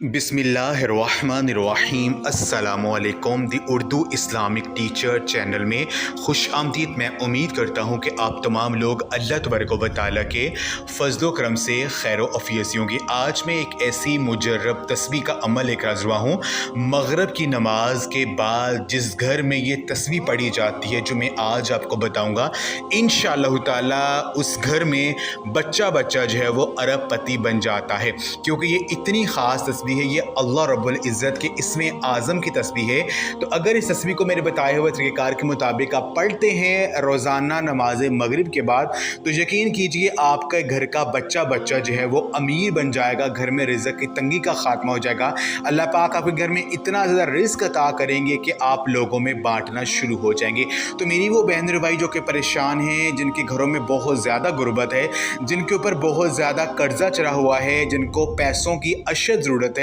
बिस्मिल्लाहिर्रहमानिर्रहीम। अस्सलामुअलैकुम। दी Urdu Islamic teacher channel में खुश आमदीद। मैं उम्मीद करता हूँ कि आप तमाम लोग अल्लाह तबारक व तआला के फ़ज़्ल व करम से खैर अफ़ियत होंगे। आज मैं एक ऐसी मुजर्रब तस्बीह का अमल लेकर हाज़िर हुआ हूँ। मग़रिब की नमाज के बाद जिस घर में ये तस्बीह पढ़ी जाती है, जो मैं आज आपको बताऊँगा, इंशाअल्लाह ताला उस घर में बच्चा जो है वो अरबपति बन जाता है, क्योंकि ये इतनी ख़ास तस्बीह है। ये अल्लाह रब्बुल इज़्ज़त के इसमें आज़म की तस्बीह है। तो अगर इस तस्बीह को मेरे बताए हुए तरीक़ेकार के मुताबिक आप पढ़ते हैं रोज़ाना नमाज मगरिब के बाद, तो यकीन कीजिए आपके घर का बच्चा जो है वो अमीर बन जाएगा। घर में रिज़्क़ की तंगी का ख़ात्मा हो जाएगा। अल्लाह पाक आपके घर में इतना ज़्यादा रिज़्क़ अता करेंगे कि आप लोगों में बाँटना शुरू हो जाएंगे। तो मेरी वो बहन और भाई जो कि परेशान हैं, जिनके घरों में बहुत ज़्यादा गुर्बत है, जिनके ऊपर बहुत ज़्यादा कर्जा चढ़ा हुआ है, जिनको पैसों की अशद ज़रूरत है,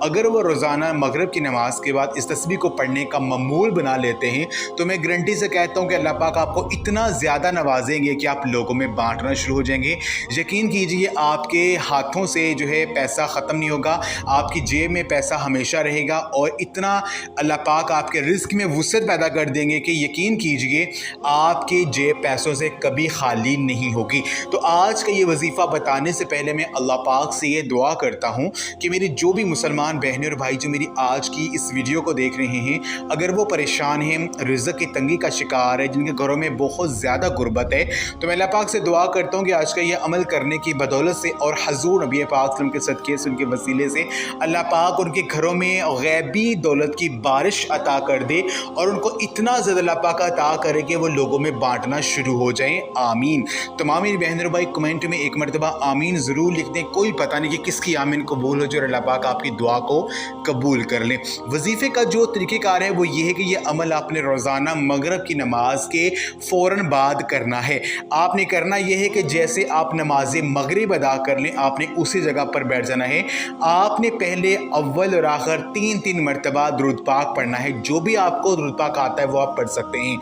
अगर वो रोज़ाना मगरिब की नमाज के बाद इस तस्बीह को पढ़ने का मामूल बना लेते हैं, तो मैं गारंटी से कहता हूँ कि अल्लाह पाक आपको इतना ज़्यादा नवाजेंगे कि आप लोगों में बांटना शुरू हो जाएंगे। यकीन कीजिए आपके हाथों से जो है पैसा ख़त्म नहीं होगा, आपकी जेब में पैसा हमेशा रहेगा, और इतना अल्लाह पाक आपके रिज़्क़ में वुसअत पैदा कर देंगे कि यकीन कीजिए आपकी जेब पैसों से कभी खाली नहीं होगी। तो आज का ये वजीफ़ा बताने से पहले मैं अल्लाह पाक से ये दुआ करता हूँ कि मेरी जो भी मुसलमान बहनें और भाई जो मेरी आज की इस वीडियो को देख रहे हैं, अगर वो परेशान हैं, रिज़्क़ की तंगी का शिकार है, जिनके घरों में बहुत ज़्यादा गुर्बत है, तो मैं अल्लाह पाक से दुआ करता हूँ कि आज का ये अमल करने की बदौलत से और हज़ूर नबी पाक के सदक़े से, उनके वसीले से अल्लाह पाक उनके घरों में गैबी दौलत की बारिश अता कर दे, और उनको इतना ज़्यादा अल्लाह पाक अता करे कि वो लोगों में बाँटना शुरू हो जाएँ। आमीन। तमाम मेरी बहन और भाई कमेंट में एक मरतबा आमीन ज़रूर लिख दें। कोई पता नहीं कि किसकी आमीन कबूल हो, जो अल्लाह पाक आपकी दुआ को कबूल कर लें। वजीफ़े का जो तरीक़ेकार है वो ये है कि ये अमल आपने रोज़ाना मगरिब की नमाज के फ़ौरन बाद करना है। आपने करना ये है कि जैसे आप नमाज मगरिब अदा कर लें, आपने उसी जगह पर बैठ जाना है। आपने पहले अव्वल और आखिर 3-3 मरतबा दुरूद पाक पढ़ना है। जो भी आपको दुरूद पाक आता है वो आप पढ़ सकते हैं।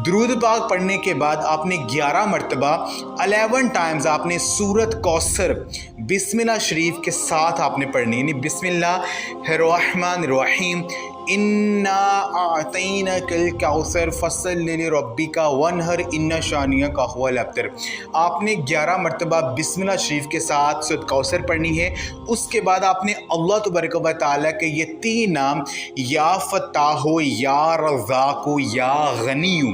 दुरूद पाक पढ़ने के बाद आपने 11 मरतबा 11 टाइम्स आपने सूरत कौसर बिस्मिल्लाह शरीफ के साथ आपने पढ़नी है। बिस्मिल्लाहिर्रहमानिर्रहीम। इन्ना आतैनाकल कौसर फस्सलि लिरब्बिका वन्हर इन्ना शानियका हुवल अब्तर। आपने 11 मरतबा बिस्मिल्लाह शरीफ के साथ सूरत कौसर पढ़नी है। उसके बाद आपने अल्लाह तबारक व तआला के ये 3 नाम, या फत्ताहु, या रज़ाक़ु, या गनियु,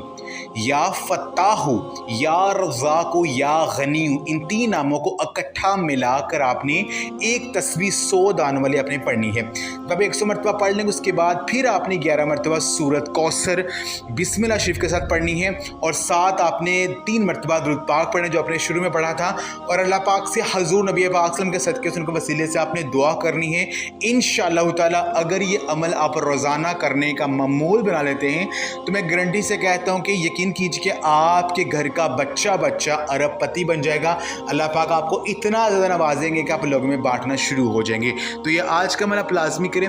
या फत्ताहु, या रज़ाक़ु, या गनियु, इन 3 नामों को इकट्ठा मिलाकर आपने एक तस्बीह 100 दानों वाली आपने पढ़नी है। तब 100 मरतबा पढ़ लेंगे। उसके बाद फिर आपने 11 मरतबा सूरत कौसर बिस्मिल्लाह शरीफ के साथ पढ़नी है, और साथ आपने 3 मरतबा दुरूद पाक पढ़ने जो आपने शुरू में पढ़ा था, और अल्लाह पाक से हज़ूर नबी पाक के सदक़े से, उनके वसीले से आपने दुआ करनी है। इंशाअल्लाह ताला अगर ये अमल आप रोज़ाना करने का मामूल बना लेते हैं, तो मैं गारंटी से कहता हूँ कि यकीन कीजिए कि आपके घर का बच्चा अरबपति बन जाएगा। अल्लाह पाक आपको इतना ज़्यादा नवाजेंगे कि आप लोगों में बांटना शुरू हो जाएंगे। तो ये आज का अमल आप लाज़मी करें।